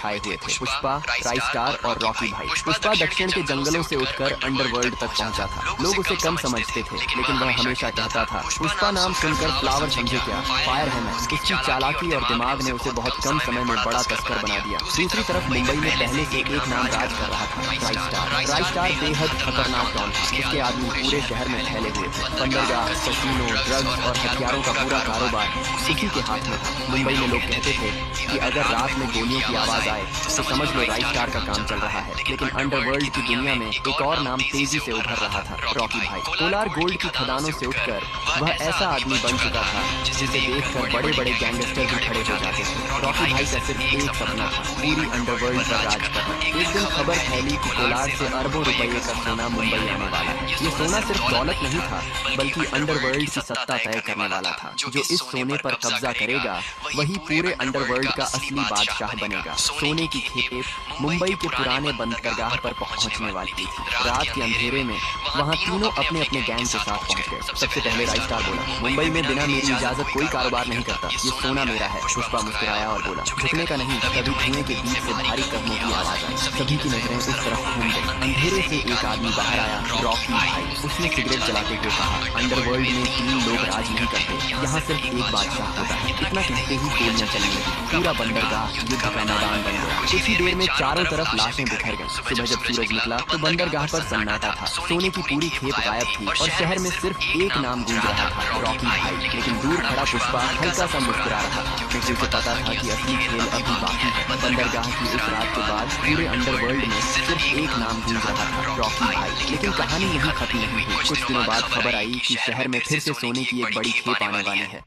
छाए हुए थे, पुष्पा, ट्राइस्टार और रॉकी भाई। पुष्पा दक्षिण के जंगलों से उठकर अंडरवर्ल्ड तक पहुंचा था। लोग उसे कम समझते थे, लेकिन वह हमेशा कहता था, पुष्पा नाम सुनकर फ्लावर समझे क्या, फायर है मैं। उसकी चालाकी और दिमाग ने उसे बहुत कम समय में बड़ा तस्कर बना दिया। दूसरी तरफ मुंबई में पहले से एक नाम राज कर रहा था, ट्राइस्टार। ट्राइस्टार बेहद खतरनाक डॉन था। उसके आदमी पूरे शहर में फैले हुए थे। बंदरगाह, कैसीनो, ड्रग्स और हथियारों का पूरा कारोबार उसी के हाथ में था। मुंबई में लोग कहते थे कि अगर रात में गोलियों की आवाज आए तो समझ लो ट्राइस्टार का काम चल रहा है। लेकिन अंडरवर्ल्ड की दुनिया में एक और नाम तेजी से उभर रहा था, रॉकी भाई। कोलार गोल्ड की खदानों से उठकर वह ऐसा आदमी बन चुका था जिसे देखकर बड़े बड़े गैंगस्टर भी खड़े हो जाते थे। रॉकी भाई का सिर्फ एक सपना था, पूरी अंडरवर्ल्ड पर राज करना। एक दिन खबर फैली कि कोलार से अरबों रुपए का सोना मुंबई आने वाला है। ये सोना सिर्फ दौलत नहीं था, बल्कि अंडरवर्ल्ड की सत्ता तय करने वाला था। जो इस सोने पर कब्जा करेगा वही पूरे अंडरवर्ल्ड का असली बादशाह बनेगा। सोने की खेप मुंबई के पुराने बंदरगाह पर पहुंचने वाली थी। रात के अंधेरे में वहां तीनों अपने अपने गैंग के साथ पहुंच गए। सबसे पहले ट्राइस्टार बोला, मुंबई में बिना मेरी इजाजत कोई कारोबार नहीं करता, ये सोना मेरा है। पुष्पा मुस्कुराया और बोला, झुकने का नहीं। तभी धुएं के बीच से भारी कदमों की आवाज आई। सभी की नजरें उस तरफ घूम गई। अंधेरे से एक आदमी बाहर आया, रॉकी भाई। उसने सिगरेट जलाते हुए कहा, अंडरवर्ल्ड में 3 लोग राज नहीं करते, यहाँ सिर्फ एक बादशाह होता है। इतना कहते ही गोलियां चलने लगी। पूरा बंदरगाह युद्ध का मैदान बन गया। कुछ ही देर में चारों तरफ लाशें बिखर गईं। सुबह जब सूरज निकला तो बंदरगाह पर सन्नाटा था। सोने की पूरी खेप गायब थी और शहर में सिर्फ एक नाम गूंज रहा था, रॉकी भाई। लेकिन दूर खड़ा पुष्पा हल्का सा मुस्कुरा रहा था, क्योंकि उसे पता था कि असली खेल अभी बाकी है। बंदरगाह की उस रात के बाद पूरे अंडरवर्ल्ड में सिर्फ एक नाम गूंज रहा था, रॉकी भाई। लेकिन कहानी यही खत्म नहीं हुई। कुछ दिनों बाद खबर आई कि शहर में फिर से सोने की एक बड़ी खेप आने वाली है।